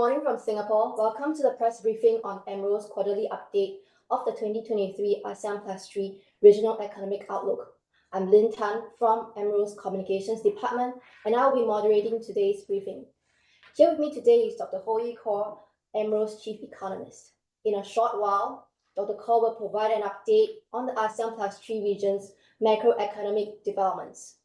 morning from Singapore. Welcome to the press briefing on AMRO's quarterly update of the 2023 ASEAN+3 Regional Economic Outlook. I'm Lynn Tan from AMRO's Communications Department, and I will be moderating today's briefing. Here with me today is Dr. Khor, AMRO's Chief Economist. In a short while, Dr. Khor will provide an update on the ASEAN+3 region's macroeconomic developments.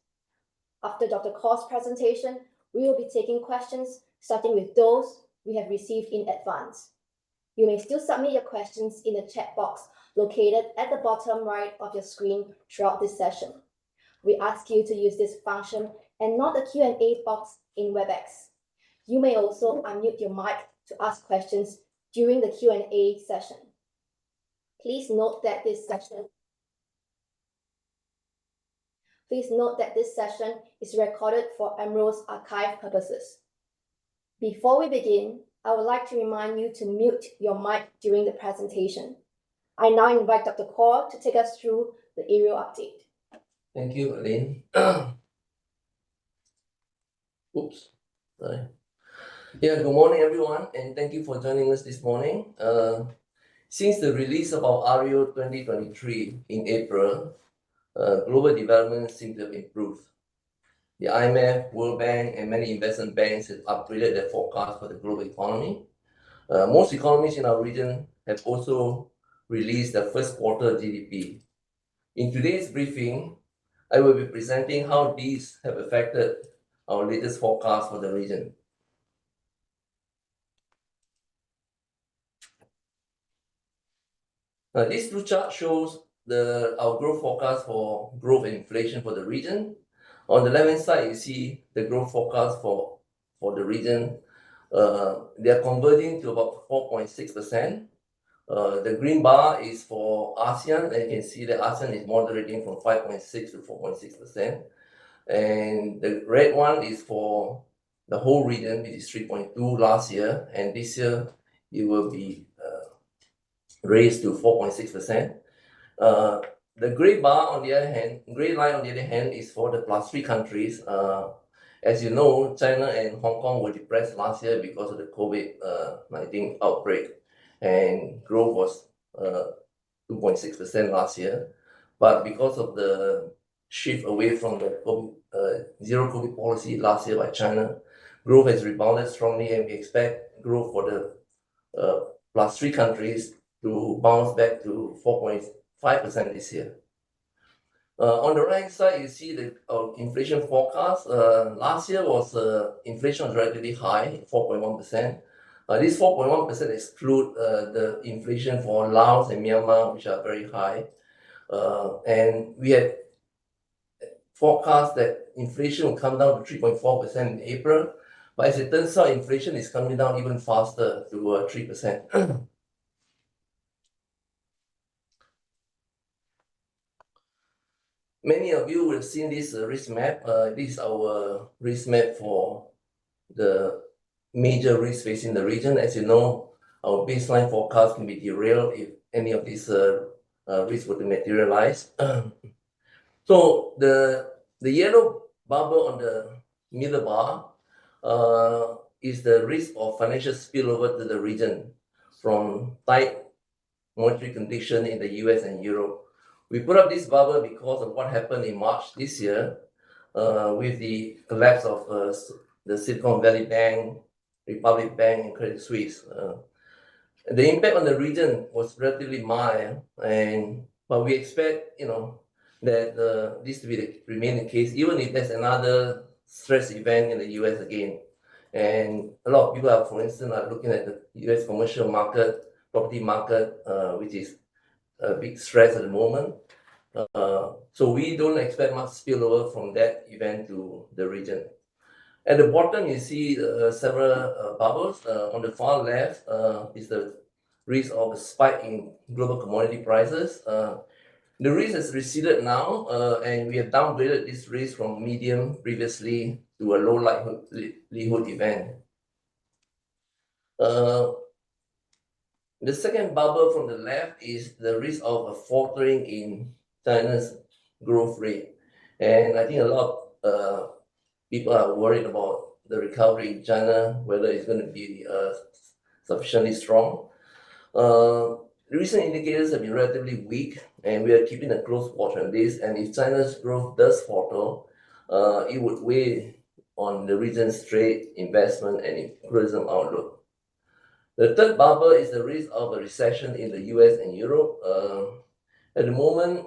After Dr. Khor's presentation, we will be taking questions, starting with those we have received in advance. You may still submit your questions in the chat box located at the bottom right of your screen throughout this session. We ask you to use this function and not the Q&A box in WebEx. You may also unmute your mic to ask questions during the Q&A session. Please note that this session is recorded for AMRO's archive purposes. Before we begin, I would like to remind you to mute your mic during the presentation. I now invite Dr. Khor to take us through the AREO update. Thank you, Lynn. Oops, sorry. Good morning, everyone, and thank you for joining us this morning. Since the release of our AREO 2023 in April, global development seems to have improved. The IMF, World Bank, and many investment banks have upgraded their forecast for the global economy. Most economies in our region have also released their first quarter GDP. In today's briefing, I will be presenting how these have affected our latest forecast for the region. This blue chart shows our growth forecast for growth and inflation for the region. On the left-hand side, you see the growth forecast for the region. They are converging to about 4.6%. The green bar is for ASEAN, and you can see that ASEAN is moderating from 5.6 to 4.6%. And the red one is for the whole region, which is 3.2 last year, and this year it will be raised to 4.6%. The gray bar on the other hand, gray line on the other hand, is for the +3 countries. As you know, China and Hong Kong were depressed last year because of the COVID-19 outbreak, and growth was 2.6% last year. But because of the shift away from the zero COVID policy last year by China, growth has rebounded strongly, and we expect growth for the +3 countries to bounce back to 4.5% this year. On the right side, you see the inflation forecast. Last year inflation was relatively high, 4.1%. This 4.1% exclude the inflation for Laos and Myanmar, which are very high. And we had forecast that inflation will come down to 3.4% in April, but as it turns out, inflation is coming down even faster to 3%. Many of you will have seen this risk map. This is our risk map for the major risks facing the region. As you know, our baseline forecast can be derailed if any of these risks were to materialize. So the yellow bubble on the middle bar is the risk of financial spillover to the region from tight monetary condition in the US and Europe. We put up this bubble because of what happened in March this year with the collapse of the Silicon Valley Bank, Republic Bank, and Credit Suisse. The impact on the region was relatively mild, but we expect, that this to remain the case, even if there's another stress event in the US again. And a lot of people are, for instance, looking at the US commercial market, property market, which is a big stress at the moment. So we don't expect much spillover from that event to the region. At the bottom, you see several bubbles. On the far left is the risk of a spike in global commodity prices. The risk has receded now, and we have downgraded this risk from medium previously to a low likelihood event. The second bubble from the left is the risk of a faltering in China's growth rate. And I think a lot of people are worried about the recovery in China, whether it's going to be sufficiently strong. Recent indicators have been relatively weak, and we are keeping a close watch on this. And if China's growth does falter, it would weigh on the region's trade, investment, and tourism outlook. The third bubble is the risk of a recession in the US and Europe. At the moment,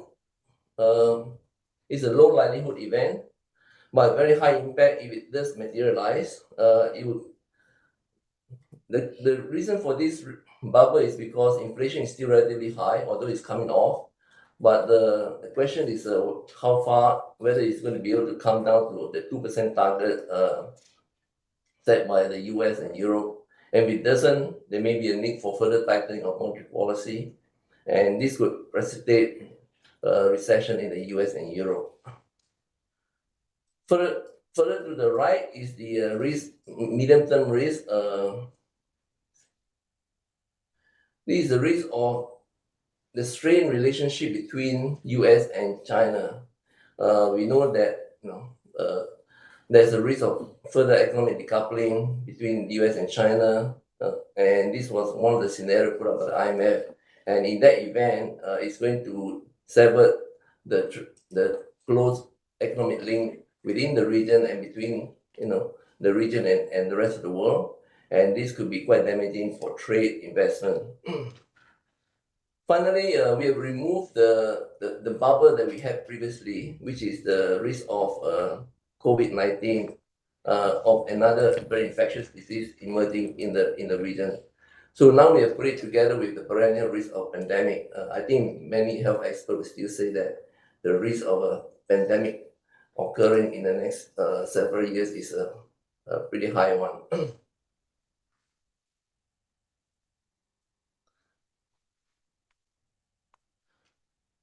it's a low likelihood event, but very high impact if it does materialize. The reason for this bubble is because inflation is still relatively high, although it's coming off. But the question is how far, whether it's going to be able to come down to the 2% target set by the US and Europe. And if it doesn't, there may be a need for further tightening of monetary policy. And this could precipitate a recession in the US and Europe. Further to the right is the medium-term risk. This is the risk of the strained relationship between US and China. We know that there's a risk of further economic decoupling between the US and China, and this was one of the scenarios put up by the IMF. And in that event, it's going to sever the close economic link within the region and between the region and the rest of the world. And this could be quite damaging for trade, investment. Finally, we have removed the bubble that we had previously, which is the risk of COVID-19, of another very infectious disease emerging in the region. So now we have put it together with the perennial risk of pandemic. I think many health experts will still say that the risk of a pandemic occurring in the next several years is a pretty high one.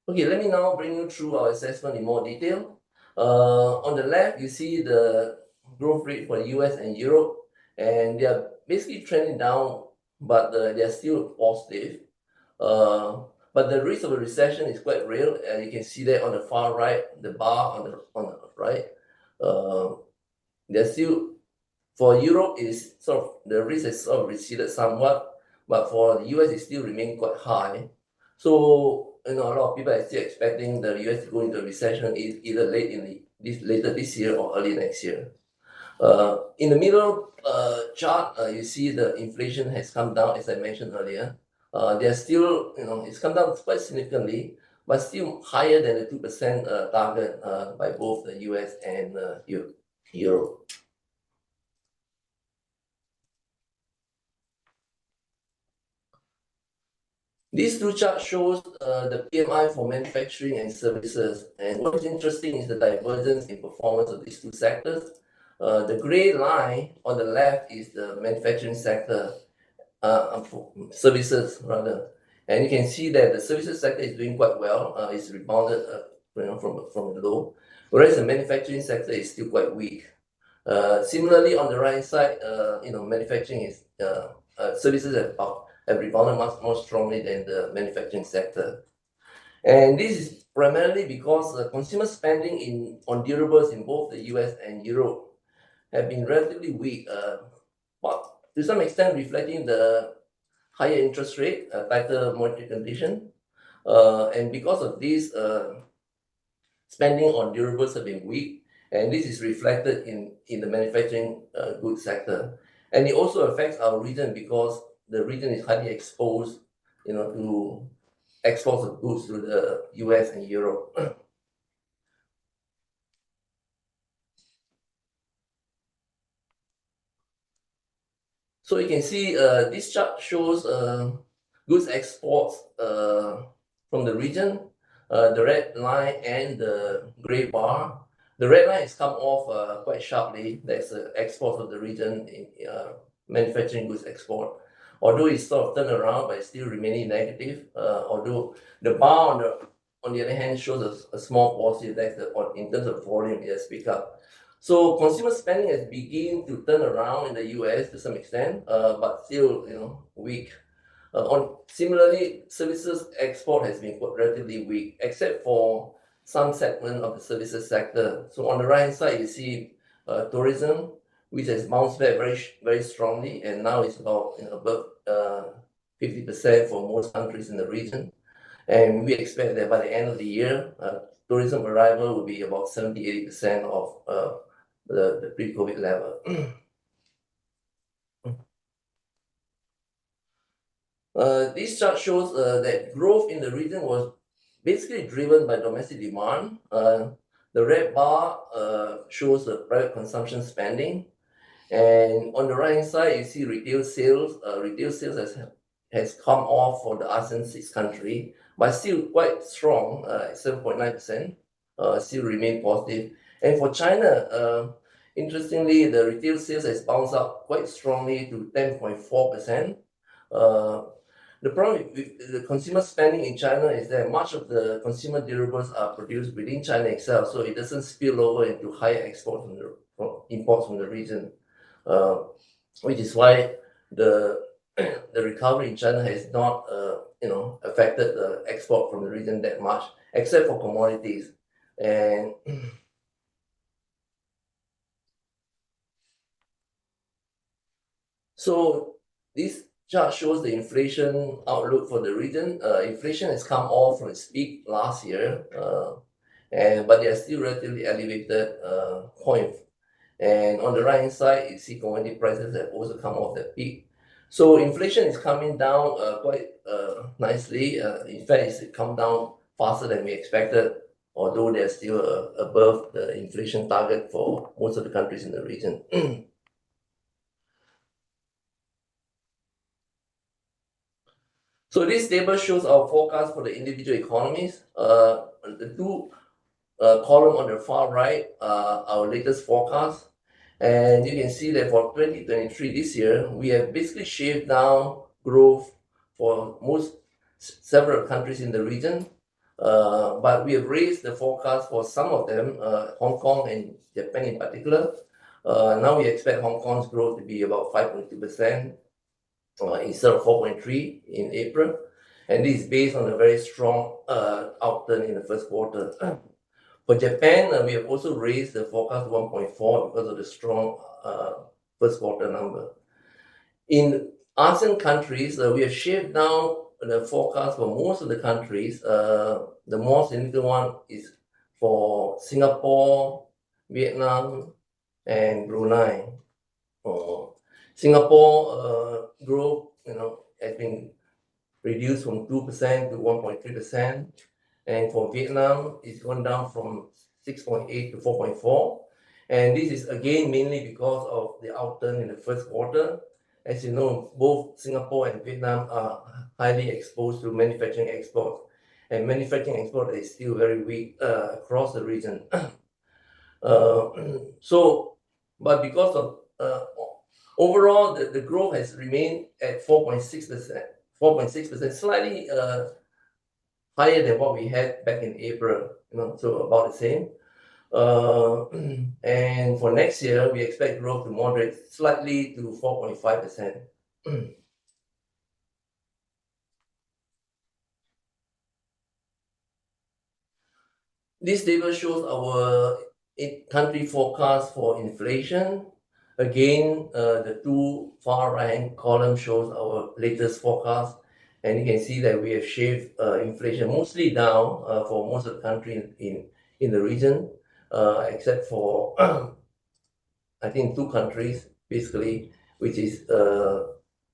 Okay, let me now bring you through our assessment in more detail. On the left, you see the growth rate for the US and Europe, and they are basically trending down, but they are still positive. But the risk of a recession is quite real, and you can see that on the far right, the bar on the right. They're still, for Europe, is sort of the risk has sort of receded somewhat, but for the US, it still remains quite high. So a lot of people are still expecting the US to go into a recession either later this year or early next year. In the middle chart, you see the inflation has come down, as I mentioned earlier. They're still, it's come down quite significantly, but still higher than the 2% target by both the US and Europe. These two charts shows the PMI for manufacturing and services. And what's interesting is the divergence in performance of these two sectors. The gray line on the left is the manufacturing sector, services rather. And you can see that the services sector is doing quite well. It's rebounded from the low, whereas the manufacturing sector is still quite weak. Similarly, on the right side, manufacturing is services have rebounded much more strongly than the manufacturing sector. And this is primarily because consumer spending on durables in both the US and Europe have been relatively weak, but to some extent reflecting the higher interest rate, tighter monetary condition. And because of this, spending on durables have been weak, and this is reflected in the manufacturing goods sector. And it also affects our region because the region is highly exposed, to exports of goods to the US and Europe. So you can see this chart shows goods exports from the region, the red line and the gray bar. The red line has come off quite sharply. That's export of the region in manufacturing goods export. Although it's sort of turned around, but it's still remaining negative. Although the bar on the other hand shows a small positive. That's in terms of volume, it has picked up. So consumer spending has begun to turn around in the US to some extent, but still, weak. Similarly, services export has been relatively weak, except for some segment of the services sector. So on the right side, you see tourism, which has bounced back very strongly, and now it's about above 50% for most countries in the region. And we expect that by the end of the year, tourism arrival will be about 70-80% of the pre-COVID level. This chart shows that growth in the region was basically driven by domestic demand. The red bar shows the private consumption spending, and on the right hand side you see retail sales. Retail sales has come off for the ASEAN 6 country, but still quite strong at 7.9%. Still remain positive. And for China, interestingly, the retail sales has bounced up quite strongly to 10.4%. The problem with the consumer spending in China is that much of the consumer durables are produced within China itself, so it doesn't spill over into higher imports from the region, which is why the recovery in China has not affected the export from the region that much, except for commodities. And so this chart shows the inflation outlook for the region. Inflation has come off from its peak last year, but they are still relatively elevated point. And on the right hand side, you see commodity prices have also come off that peak. So inflation is coming down quite nicely. In fact, it's come down faster than we expected, although they're still above the inflation target for most of the countries in the region. So this table shows our forecast for the individual economies. The two column on the far right are our latest forecast. And you can see that for 2023, this year, we have basically shaved down growth for several countries in the region. But we have raised the forecast for some of them, Hong Kong and Japan in particular. Now we expect Hong Kong's growth to be about 5.2%. Instead of 4.3 in April, and this is based on a very strong outturn in the first quarter. For Japan, we have also raised the forecast to 1.4 because of the strong first quarter number. In ASEAN countries, we have shaved down the forecast for most of the countries. The most significant one is for Singapore, Vietnam, and Brunei. Singapore growth, has been reduced from 2% to 1.3%, and for Vietnam, it's gone down from 6.8 to 4.4. And this is again mainly because of the outturn in the first quarter. As you know, both Singapore and Vietnam are highly exposed to manufacturing exports, and manufacturing export is still very weak across the region. But because of overall, the growth has remained at 4.6%, slightly higher than what we had back in April, so about the same. And for next year, we expect growth to moderate slightly to 4.5%. This table shows our 8-country forecast for inflation. Again, the two far right column shows our latest forecast, and you can see that we have shaved inflation mostly down for most of the country in the region, except for I think 2 countries basically, which is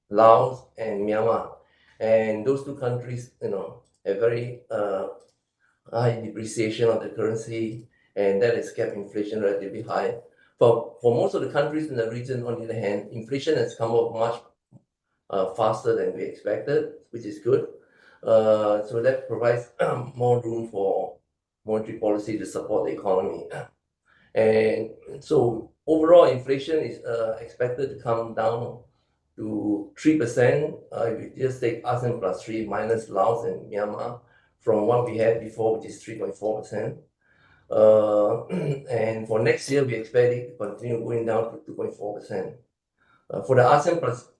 Laos and Myanmar. And those 2 countries, have very high depreciation of the currency, and that has kept inflation relatively high. For most of the countries in the region, on the other hand, inflation has come up much faster than we expected, which is good. So that provides more room for monetary policy to support the economy. And so overall inflation is expected to come down to 3%. If you just take ASEAN+3 minus Laos and Myanmar from what we had before, which is 3.4%. And for next year, we expect it to continue going down to 2.4%. For the ASEAN plus,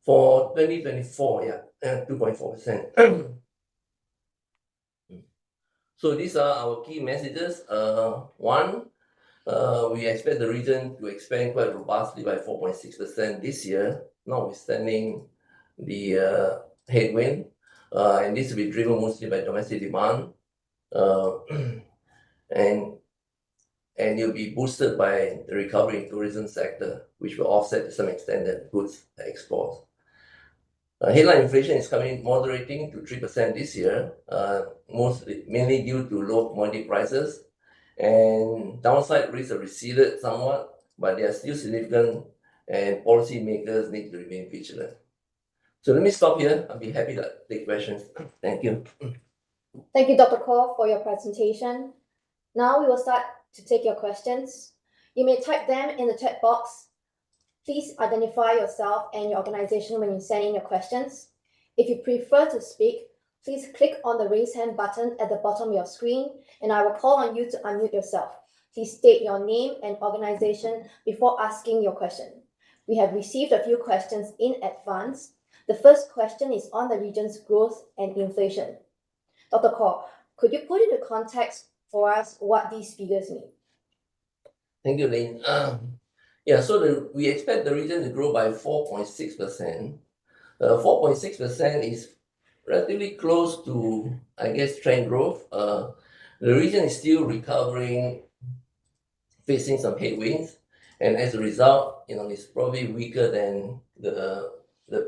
for 2024, 2.4%. So these are our key messages. One, we expect the region to expand quite robustly by 4.6% this year, notwithstanding the headwind. And this will be driven mostly by domestic demand. And it'll be boosted by the recovery in tourism sector, which will offset to some extent the goods exports. Headline inflation is moderating to 3% this year, mainly due to low commodity prices, and downside risks have receded somewhat, but they are still significant, and policymakers need to remain vigilant. So let me stop here. I'll be happy to take questions. Thank you. Thank you, Dr. Khor, for your presentation. Now we will start to take your questions. You may type them in the chat box. Please identify yourself and your organization when you send in your questions. If you prefer to speak, please click on the raise hand button at the bottom of your screen, and I will call on you to unmute yourself. Please state your name and organization before asking your question. We have received a few questions in advance. The first question is on the region's growth and inflation. Dr. Khor, could you put into context for us what these figures mean? Thank you, Lynn. So we expect the region to grow by 4.6%. 4.6% is relatively close to, I guess, trend growth. The region is still recovering, facing some headwinds, and as a result, it's probably weaker than the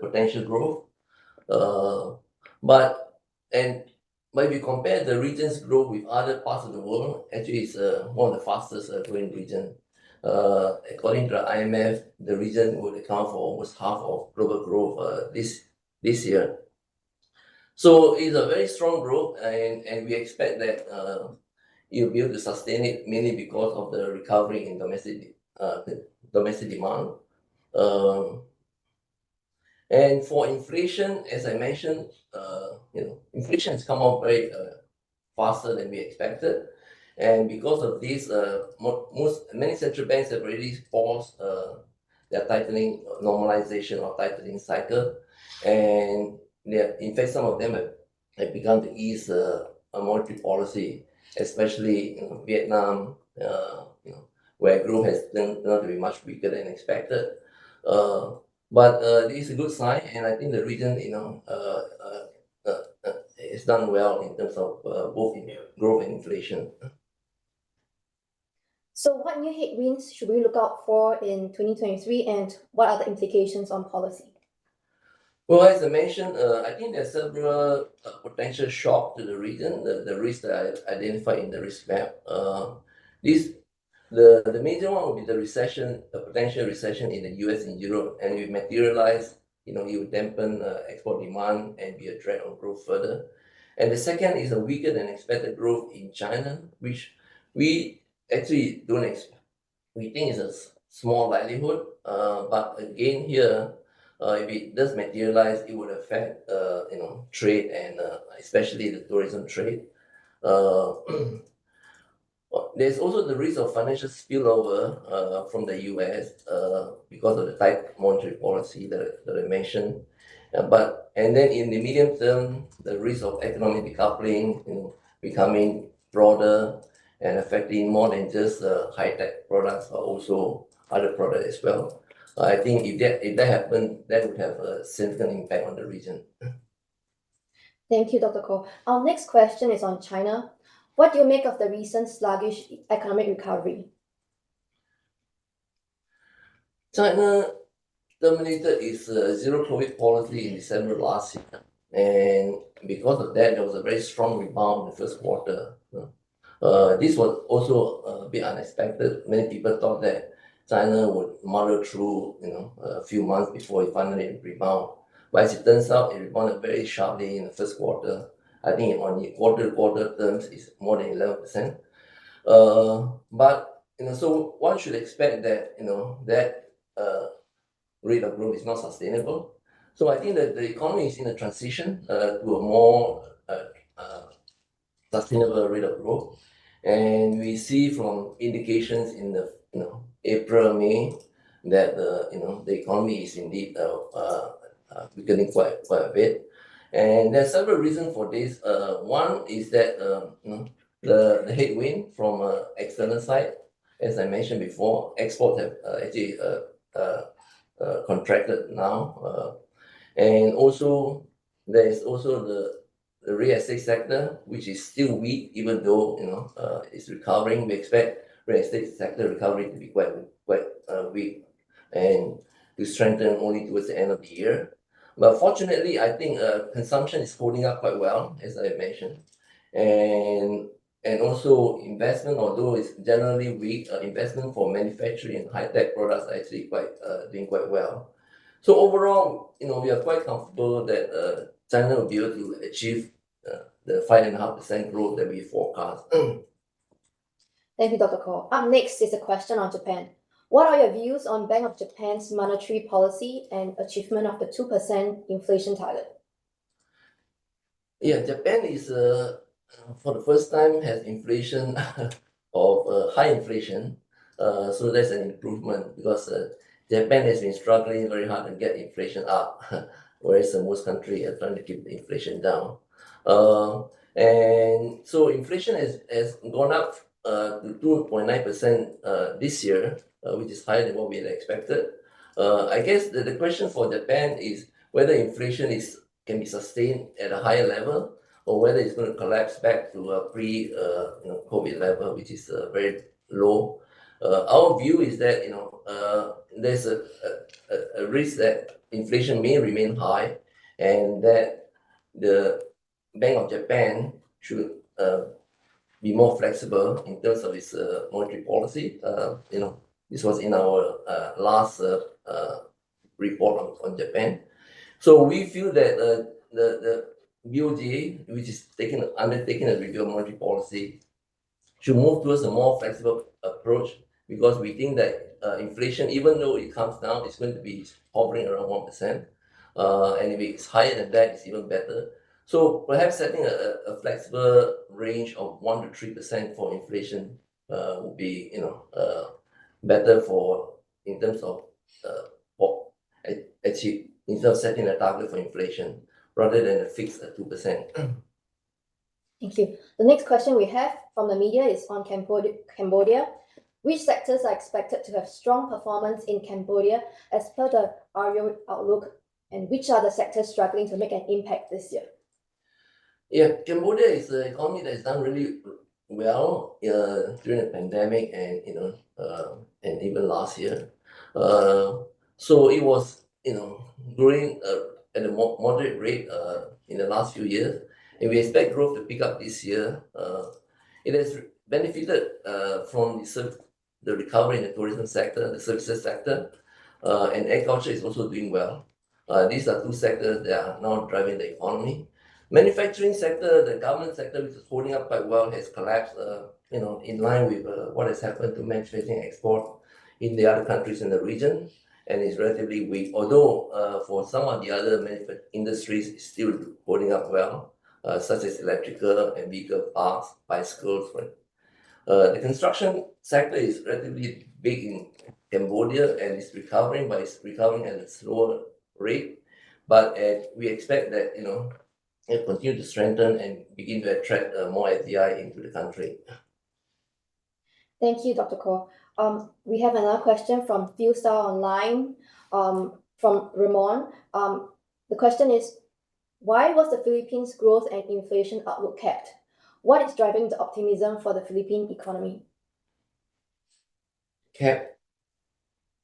potential growth. But if you compare the region's growth with other parts of the world, actually it's one of the fastest growing region. According to the IMF, the region would account for almost half of global growth this year. So it's a very strong growth, and we expect that you'll be able to sustain it mainly because of the recovery in domestic demand. And for inflation, as I mentioned, inflation has come out very faster than we expected. And because of this, many central banks have already paused their tightening normalization or tightening cycle. And in fact, some of them have begun to ease a monetary policy, especially in Vietnam, where growth has turned out to be much weaker than expected. But it is a good sign, and I think the region, has done well in terms of both growth and inflation. So what new headwinds should we look out for in 2023, and what are the implications on policy? Well, as I mentioned, I think there are several potential shocks to the region, the risks that I identified in the risk map. The major one will be the recession, a potential recession in the US and Europe, and if it materialize, it will dampen export demand and be a drag on growth further. And the second is a weaker than expected growth in China, which we actually don't expect. We think it's a small likelihood, but again here, if it does materialize, it would affect trade and especially the tourism trade. There's also the risk of financial spillover from the US because of the tight monetary policy that I mentioned. And then in the medium term, the risk of economic decoupling becoming broader and affecting more than just high-tech products, but also other products as well. I think if that happens, that would have a significant impact on the region. Thank you, Dr. Khor. Our next question is on China. What do you make of the recent sluggish economic recovery? China terminated its zero COVID policy in December last year, and because of that, there was a very strong rebound in the first quarter. This was also a bit unexpected. Many people thought that China would muddle through, a few months before it finally rebound. But as it turns out, it rebounded very sharply in the first quarter. I think on the quarter-to-quarter terms, it's more than 11%. But so one should expect that that rate of growth is not sustainable. So I think that the economy is in a transition to a more sustainable rate of growth, and we see from indications in the April, May that the economy is indeed weakening quite a bit. And there are several reasons for this. One is that the headwind from external side, as I mentioned before, exports have actually contracted now. And also, there is also the real estate sector, which is still weak, even though it's recovering. We expect real estate sector recovery to be quite weak and to strengthen only towards the end of the year. But fortunately, I think consumption is holding up quite well, as I mentioned, and also investment, although it's generally weak, investment for manufacturing and high-tech products are actually doing quite well. So overall, we are quite comfortable that China will be able to achieve the 5.5% growth that we forecast. Thank you, Dr. Khor. Up next is a question on Japan. What are your views on Bank of Japan's monetary policy and achievement of the 2% inflation target? Yeah, Japan is for the first time has inflation of high inflation. So that's an improvement because Japan has been struggling very hard to get inflation up, whereas most countries are trying to keep the inflation down. And so inflation has gone up to 2.9% this year, which is higher than what we had expected. I guess the question for Japan is whether inflation can be sustained at a higher level, or whether it's going to collapse back to a pre-COVID level, which is very low. Our view is that there's a risk that inflation may remain high, and that the Bank of Japan should be more flexible in terms of its monetary policy. This was in our last report on Japan. So we feel that the BOJ, which is undertaking a review of monetary policy, should move towards a more flexible approach, because we think that inflation, even though it comes down, it's going to be hovering around 1%. And if it's higher than that, it's even better. So perhaps setting a flexible range of 1 to 3% for inflation would be better in terms of achieve, instead of setting a target for inflation rather than a fixed at 2%. Thank you. The next question we have from the media is on Cambodia. Which sectors are expected to have strong performance in Cambodia as per the AREO Outlook, and which are the sectors struggling to make an impact this year? Yeah, Cambodia is an economy that has done really well during the pandemic and even last year. So it was growing at a moderate rate in the last few years, and we expect growth to pick up this year. It has benefited from the recovery in the tourism sector, the services sector, and agriculture is also doing well. These are two sectors that are now driving the economy. Manufacturing sector, the government sector, which is holding up quite well, has collapsed in line with what has happened to manufacturing export in the other countries in the region, and is relatively weak. Although for some of the other industries, it's still holding up well, such as electrical and vehicle parts, bicycles. The construction sector is relatively big in Cambodia and is recovering, but it's recovering at a slower rate. But we expect that it continue to strengthen and begin to attract more FDI into the country. Thank you, Dr. Khor. We have another question from Philstar Online, from Ramon. The question is, why was the Philippines growth and inflation outlook kept? What is driving the optimism for the Philippine economy? Cap?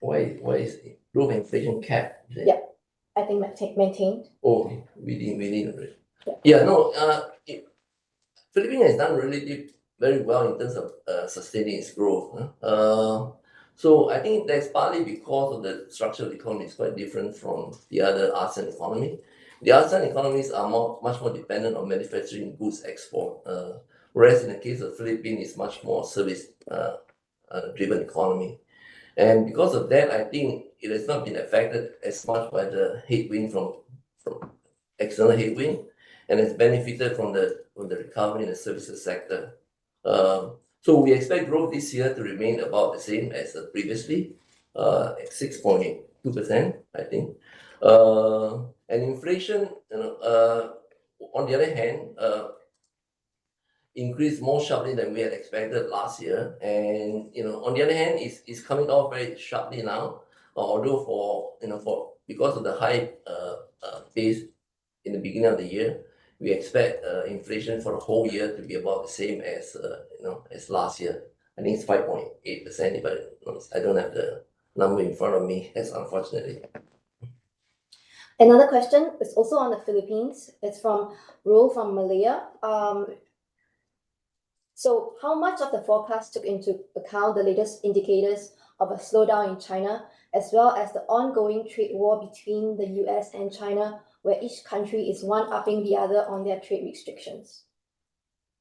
Why is growth and inflation capped? Yeah, I think maintained. Oh, within. Yeah. Philippines has done really very well in terms of sustaining its growth. So I think that's partly because of the structure of the economy is quite different from the other ASEAN economy. The ASEAN economies are much more dependent on manufacturing goods export, whereas in the case of Philippines, it's much more service driven economy. And because of that, I think it has not been affected as much by the headwind from external headwind, and has benefited from the recovery in the services sector. So we expect growth this year to remain about the same as previously, at 6.2%, I think. And inflation, on the other hand, increased more sharply than we had expected last year. And on the other hand, it's coming off very sharply now. Although because of the high base in the beginning of the year, we expect inflation for the whole year to be about the same as as last year. I think it's 5.8%, but I don't have the number in front of me. That's unfortunately. Another question is also on the Philippines. It's from Rule from Malaya. So how much of the forecast took into account the latest indicators of a slowdown in China, as well as the ongoing trade war between the US and China, where each country is one-upping the other on their trade restrictions?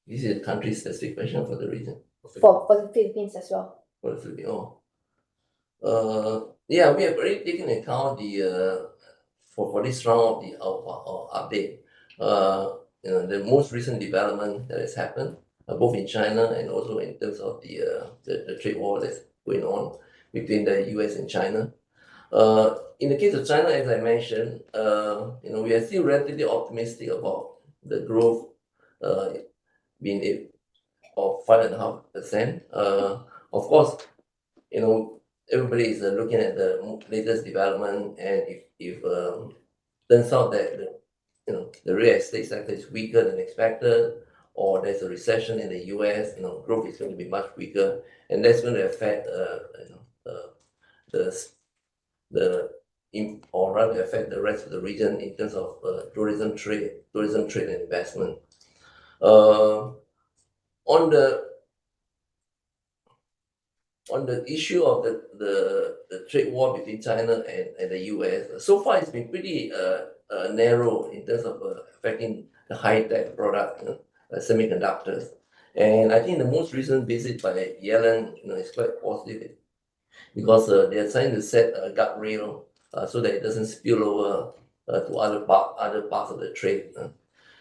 This is a country-specific question for the region. For the Philippines as well. For the Philippines, yeah, we have already taken into account the for this round of the update. The most recent development that has happened, both in China and also in terms of the trade war that's going on between the US and China. In the case of China, as I mentioned, we are still relatively optimistic about the growth being of 5.5%. Of course, everybody is looking at the latest development, and if turns out that the real estate sector is weaker than expected, or there's a recession in the US, growth is going to be much weaker, and that's going to affect or rather affect the rest of the region in terms of tourism trade and investment. On the issue of the trade war between China and the US, so far it's been pretty narrow in terms of affecting the high-tech product, semiconductors. And I think the most recent visit by Yellen, is quite positive because they are trying to set a guardrail so that it doesn't spill over to other parts of the trade.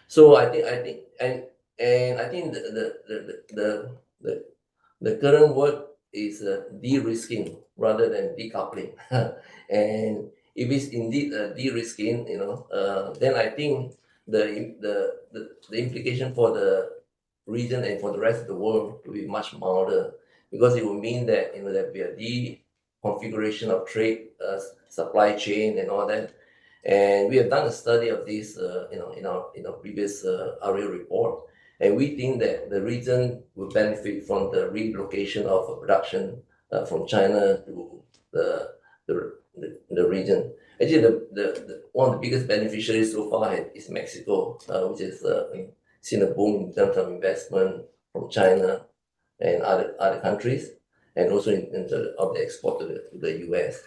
So I think the current word is de-risking rather than decoupling. And if it's indeed de-risking, then I think the implication for the region and for the rest of the world will be much milder, because it will mean that there'll be a deconfiguration of trade, supply chain, and all that. And we have done a study of this, in our previous AREO report, and we think that the region will benefit from the relocation of production from China to the region. Actually, the one of the biggest beneficiaries so far is Mexico, which has seen a boom in terms of investment from China and other countries, and also in terms of the export to the US.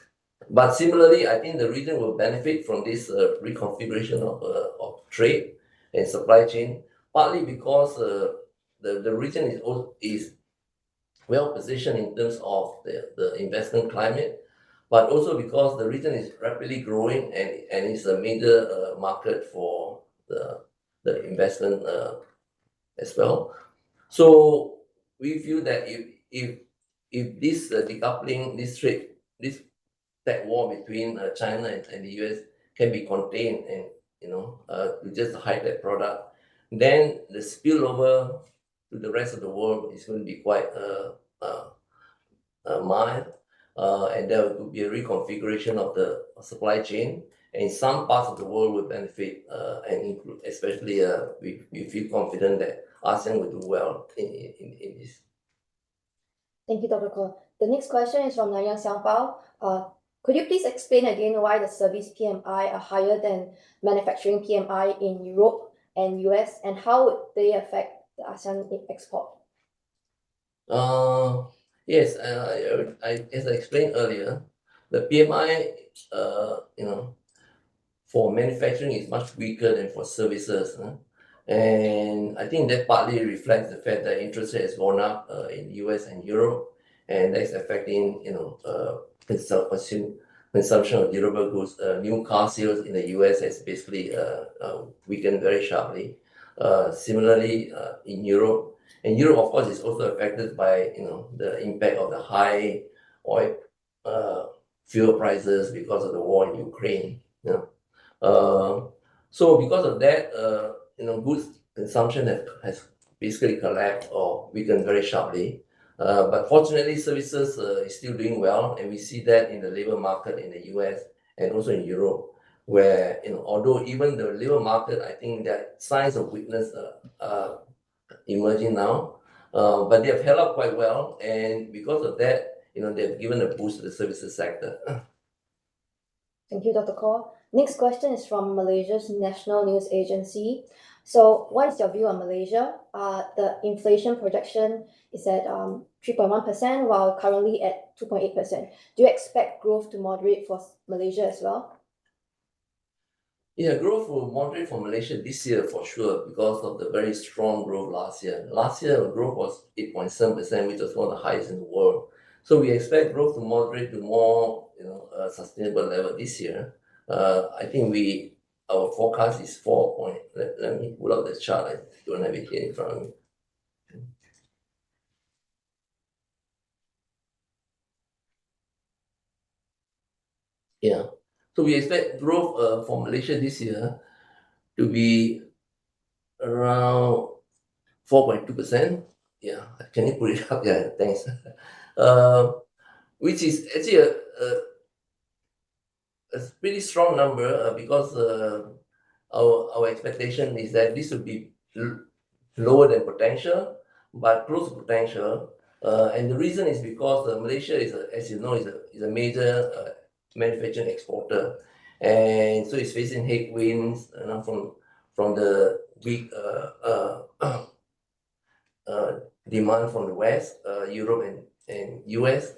But similarly, I think the region will benefit from this reconfiguration of trade and supply chain, partly because the region is well positioned in terms of the investment climate, but also because the region is rapidly growing and is a major market for the investment as well. So we feel that if this decoupling, this tech war between China and the US can be contained, and to just hide that product, then the spillover to the rest of the world is going to be quite mild, and there could be a reconfiguration of the supply chain, and some parts of the world will benefit, and include, especially we feel confident that ASEAN will do well in this. Thank you, Dr. Khor. The next question is from Nanyang Xiangpao. Could you please explain again why the service PMI are higher than manufacturing PMI in Europe and US, and how would they affect the ASEAN export? Yes, as I explained earlier, the PMI, for manufacturing is much weaker than for services. And I think that partly reflects the fact that interest rate has gone up in the US and Europe, and that's affecting consumption of durable goods. New car sales in the US has basically weakened very sharply. Similarly, in Europe, and Europe, of course, is also affected by the impact of the high oil fuel prices because of the war in Ukraine. So because of that, goods consumption has basically collapsed or weakened very sharply. But fortunately, services is still doing well, and we see that in the labor market in the US and also in Europe, where although even the labor market, I think that signs of weakness emerging now, but they have held up quite well, and because of that, they've given a boost to the services sector. Thank you, Dr. Khor. Next question is from Malaysia's National News Agency. So, what is your view on Malaysia? The inflation projection is at 3.1%, while currently at 2.8%. Do you expect growth to moderate for Malaysia as well? Yeah, growth will moderate for Malaysia this year for sure because of the very strong growth last year. Last year, growth was 8.7%, which was one of the highest in the world. So we expect growth to moderate to more, sustainable level this year. I think our forecast is 4 point. Let me pull out the chart. I don't have it here in front of me. Yeah. So we expect growth for Malaysia this year to be around 4.2%. Yeah, can you put it up? Yeah, thanks. Which is actually a pretty strong number because our expectation is that this will be lower than potential, but close to potential. And the reason is because Malaysia as you know, is a major manufacturing exporter, and so it's facing headwinds from the weak demand from the West, Europe and US.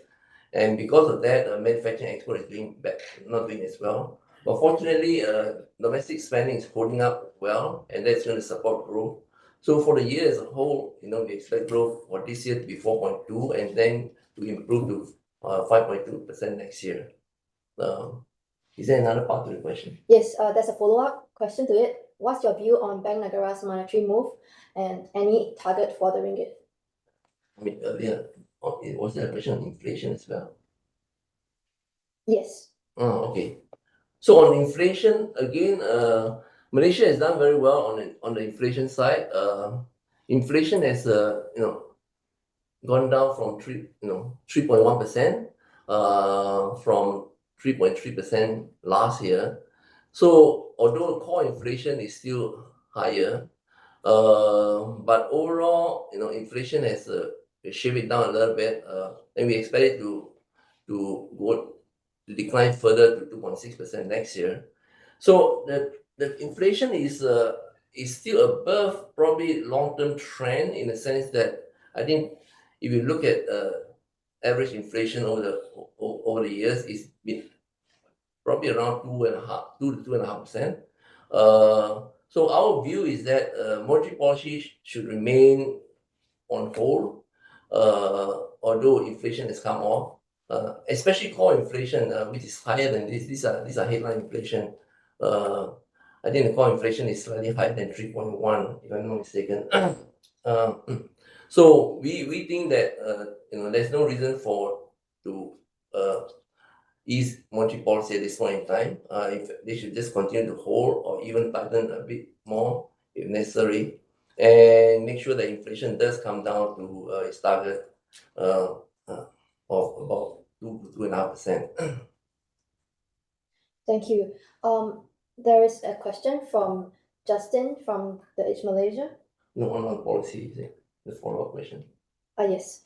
And because of that, manufacturing export is not doing as well. But fortunately, domestic spending is holding up well, and that's going to support growth. So for the year as a whole, we expect growth for this year to be 4.2, and then to improve to 5.2% next year. Is there another part to the question? Yes, there's a follow-up question to it. What's your view on Bank Negara's monetary move and any target for the ringgit? I mean, earlier, was there a question on inflation as well? Yes. Oh, okay. So on inflation, again, Malaysia has done very well on the inflation side. Inflation has gone down from 3.1% from 3.3% last year. So although core inflation is still higher, but overall, inflation has shaved it down a little bit, and we expect it to decline further to 2.6% next year. So the inflation is still above probably long-term trend in the sense that I think if you look at average inflation over the years, it's been probably around 2 to 2.5%. So our view is that monetary policy should remain on hold, although inflation has come off. Especially core inflation, which is higher than this. These are headline inflation. I think the core inflation is slightly higher than 3.1, if I'm not mistaken. So we think that there's no reason to ease monetary policy at this point in time. If they should just continue to hold or even tighten a bit more if necessary, and make sure that inflation does come down to its target of about 2 to 2.5%. Thank you. There is a question from Justin from the Edge Malaysia. No, on policy, is it? The follow-up question. Yes.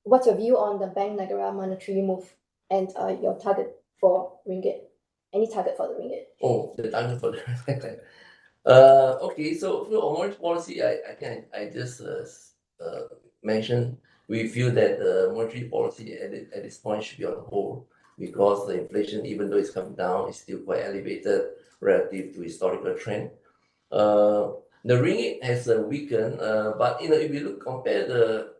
What's your view on the Bank Negara monetary move and your target for ringgit? Any target for the ringgit? Oh, the target for the okay, so on monetary policy, I just mentioned we feel that the monetary policy at this point should be on hold because the inflation, even though it's coming down, is still quite elevated relative to historical trend. The ringgit has weakened, but if you compare the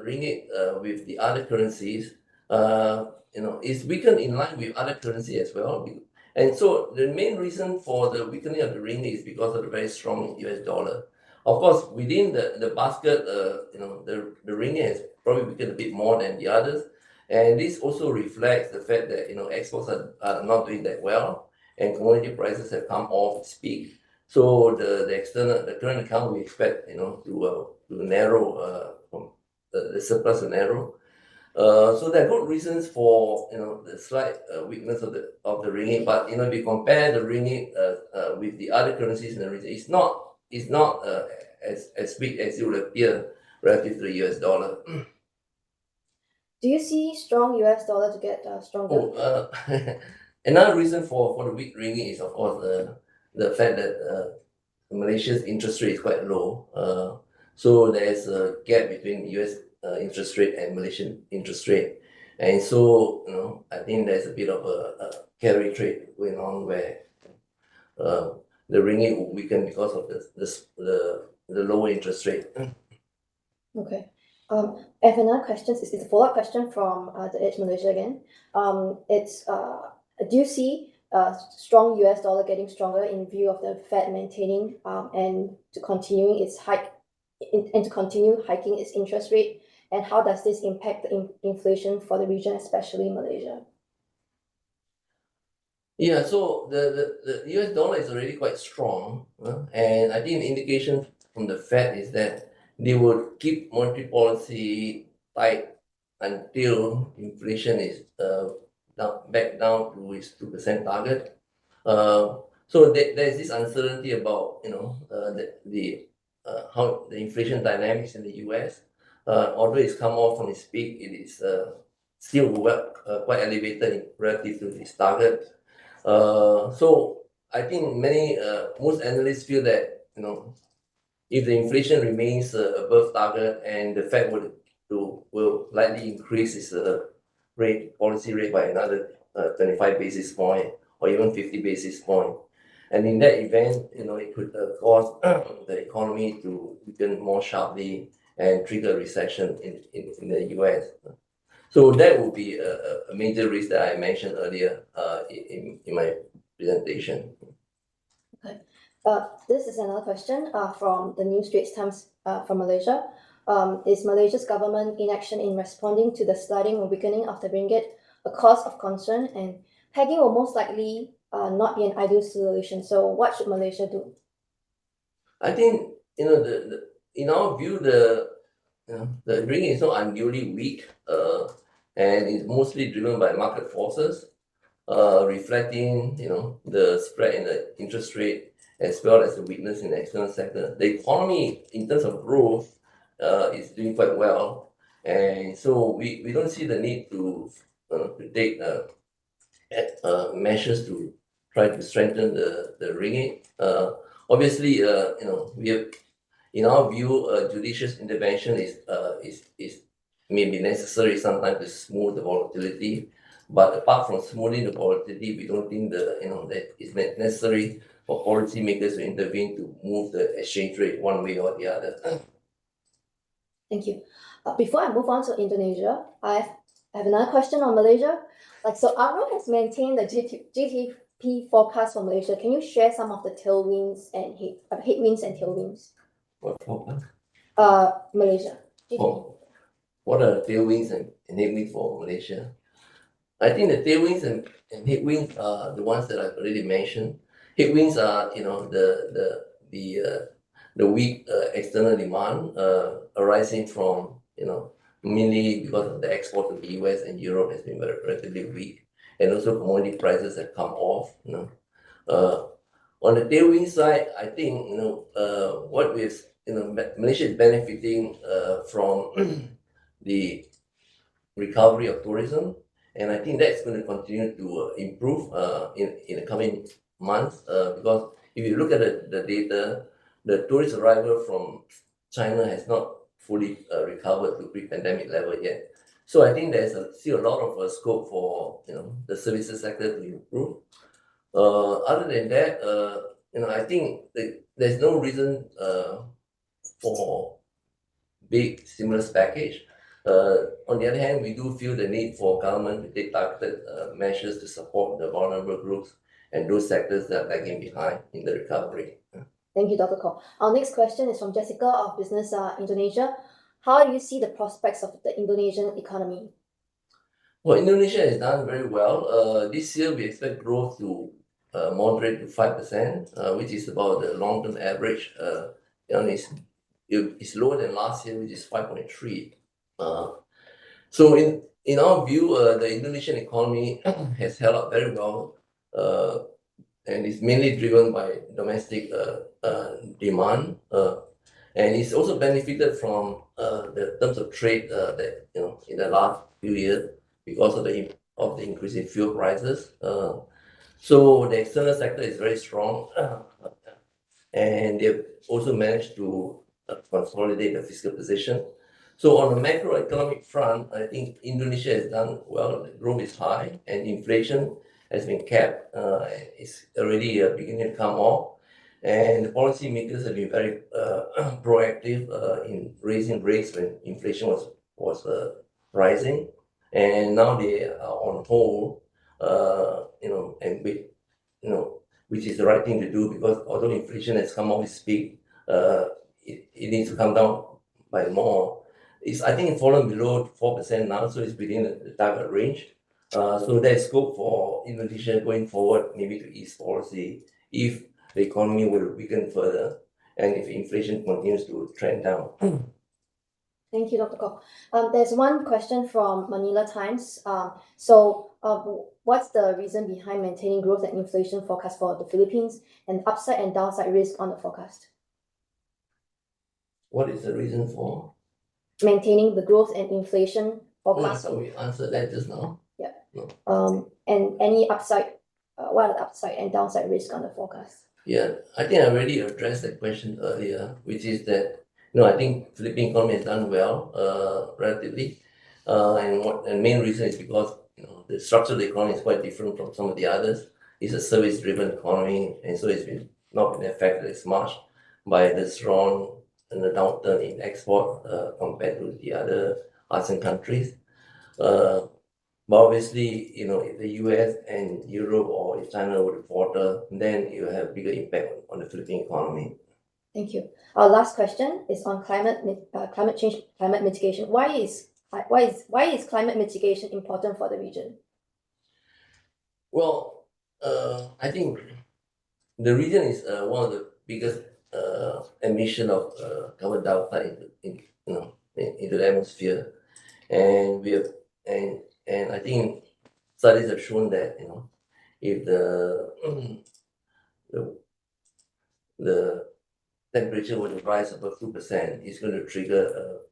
ringgit with the other currencies, it's weakened in line with other currency as well. And so the main reason for the weakening of the ringgit is because of the very strong US dollar. Of course, within the basket, the ringgit has probably weakened a bit more than the others. And this also reflects the fact that exports are not doing that well, and commodity prices have come off its peak. So the current account we expect to narrow from the surplus to narrow. So there are good reasons for the slight weakness of the ringgit, but if you compare the ringgit with the other currencies in the region, it's not as big as it would appear relative to the US dollar. Do you see strong US dollar to get stronger? Another reason for the weak ringgit is of course the fact that Malaysia's interest rate is quite low. So there's a gap between US interest rate and Malaysian interest rate. And so, I think there's a bit of a carry trade going on where the ringgit will weaken because of the lower interest rate. Okay. I have another question. It's a follow-up question from the Edge Malaysia again. It's do you see strong US dollar getting stronger in view of the Fed maintaining and to continuing its hike and to continue hiking its interest rate? And how does this impact the inflation for the region, especially Malaysia? Yeah, so the US dollar is already quite strong, and I think the indication from the Fed is that they would keep monetary policy tight until inflation is back down to its 2% target. So there's this uncertainty about how the inflation dynamics in the US. Although it's come off from its peak, it is still quite elevated relative to its target. So I think most analysts feel that if the inflation remains above target and the Fed will likely increase its policy rate by another 25 basis point or even 50 basis point, and in that event, it could cause the economy to weaken more sharply and trigger a recession in the US. So that would be a major risk that I mentioned earlier in my presentation. Okay. This is another question from the New Straits Times from Malaysia. Is Malaysia's government inaction in responding to the sliding and weakening of the ringgit a cause of concern? And pegging will most likely not be an ideal solution. So what should Malaysia do? I think in our view the ringgit is not unduly weak, and it's mostly driven by market forces, reflecting the spread in the interest rate as well as the weakness in the external sector. The economy, in terms of growth, is doing quite well, and so we don't see the need to take measures to try to strengthen the ringgit. Obviously, we have, in our view, judicious intervention is may be necessary sometimes to smooth the volatility. But apart from smoothing the volatility, we don't think that it's necessary for policymakers to intervene to move the exchange rate one way or the other. Thank you. Before I move on to Indonesia, I have another question on Malaysia. So AMRO has maintained the GDP forecast for Malaysia. Can you share some of the tailwinds and headwinds and tailwinds? What forecast? Malaysia. What are the tailwinds and headwinds for Malaysia? I think the tailwinds and headwinds are the ones that I've already mentioned. Headwinds are the weak external demand arising from mainly because of the export to the US and Europe has been relatively weak, and also commodity prices have come off. On the tailwind side, I think what we've Malaysia is benefiting from the recovery of tourism, and I think that's going to continue to improve in the coming months because if you look at the data, the tourist arrival from China has not fully recovered to pre-pandemic level yet. So I think there's still a lot of scope for the services sector to improve. Other than that, I think there's no reason for big stimulus package. On the other hand, we do feel the need for government to take targeted measures to support the vulnerable groups and those sectors that are lagging behind in the recovery. Thank you, Dr. Khor. Our next question is from Jessica of Business Indonesia. How do you see the prospects of the Indonesian economy? Well, Indonesia has done very well. This year, we expect growth to moderate to 5%, which is about the long-term average. It's lower than last year, which is 5.3. So in our view, the Indonesian economy has held up very well, and is mainly driven by domestic demand, and it's also benefited from the terms of trade that in the last few years because of the increase in fuel prices. So the external sector is very strong, and they've also managed to consolidate the fiscal position. So on the macroeconomic front, I think Indonesia has done well. The growth is high, and inflation has been capped. It's already beginning to come off, and the policymakers have been very proactive in raising rates when inflation was rising, and now they are on hold. And with which is the right thing to do, because although inflation has come off its peak, it needs to come down by more. I think it's fallen below 4% now, so it's within the target range. So there's scope for Indonesia going forward, maybe to ease policy if the economy will weaken further and if inflation continues to trend down. Thank you, Dr. Khor. There's one question from Manila Times. What's the reason behind maintaining growth and inflation forecast for the Philippines, and upside and downside risk on the forecast? What is the reason for maintaining the growth and inflation forecast? So we answered that just now. Yeah. No. And any upside, what are the upside and downside risk on the forecast? Yeah, I think I already addressed that question earlier, which is that I think Philippine economy has done well, relatively, and main reason is because the structure of the economy is quite different from some of the others. It's a service-driven economy, and so it's not been affected as much by the strong and the downturn in export compared to the other ASEAN countries. But obviously, if the US and Europe or if China were to falter, then it will have bigger impact on the Philippine economy. Thank you. Our last question is on climate change, climate mitigation. Why is climate mitigation important for the region? Well, I think the region is one of the biggest emission of carbon dioxide into the atmosphere, and I think studies have shown that if the temperature were to rise above 2%, it's going to trigger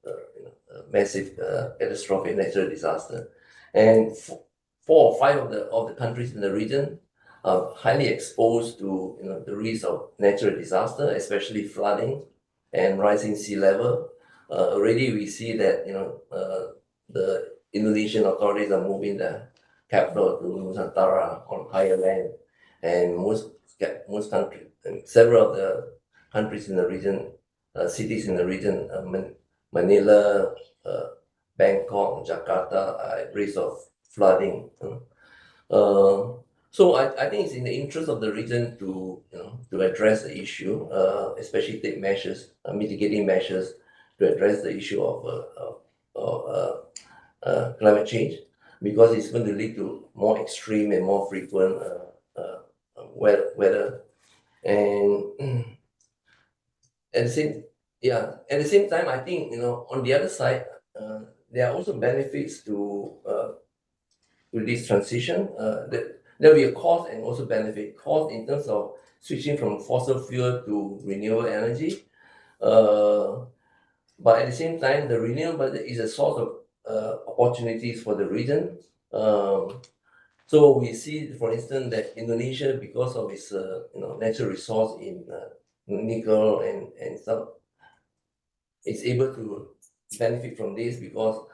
a massive catastrophic natural disaster. And 4 or 5 of the countries in the region are highly exposed to the risk of natural disaster, especially flooding and rising sea level. Already we see that the Indonesian authorities are moving the capital to Nusantara on higher land, and most countries, and several of the countries in the region, cities in the region, Manila, Bangkok, Jakarta, are at risk of flooding. So I think it's in the interest of the region to address the issue, especially take measures, mitigating measures to address the issue of climate change, because it's going to lead to more extreme and more frequent weather. And at the same time, I think on the other side, there are also benefits to this transition. There will be a cost and also benefit. Cost in terms of switching from fossil fuel to renewable energy, but at the same time, the renewable is a source of opportunities for the region. So we see, for instance, that Indonesia, because of its natural resource in nickel and stuff, is able to benefit from this because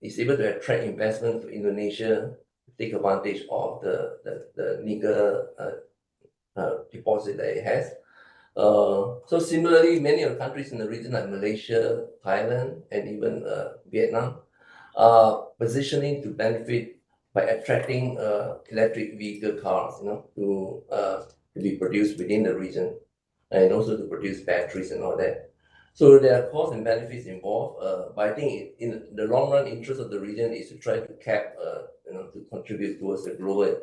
it's able to attract investment to Indonesia, to take advantage of the nickel deposit that it has. So similarly, many of the countries in the region like Malaysia, Thailand, and even Vietnam are positioning to benefit by attracting electric vehicle cars, to be produced within the region, and also to produce batteries and all that. So there are costs and benefits involved, but I think in the long run, interest of the region is to try to cap, to contribute towards the global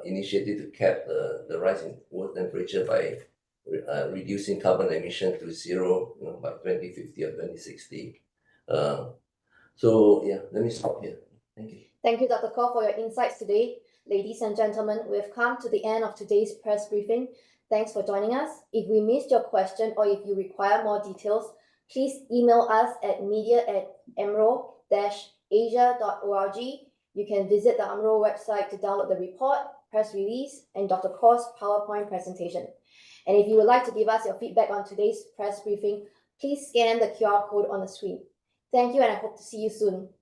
initiative to cap the rise in world temperature by reducing carbon emission to zero, by 2050 or 2060. So yeah, let me stop here. Thank you. Thank you, Dr. Khor, for your insights today. Ladies and gentlemen, we have come to the end of today's press briefing. Thanks for joining us. If we missed your question or if you require more details, please email us at media@amro-asia.org. You can visit the AMRO website to download the report, press release, and Dr. Khor's PowerPoint presentation. And if you would like to give us your feedback on today's press briefing, please scan the QR code on the screen. Thank you, and I hope to see you soon.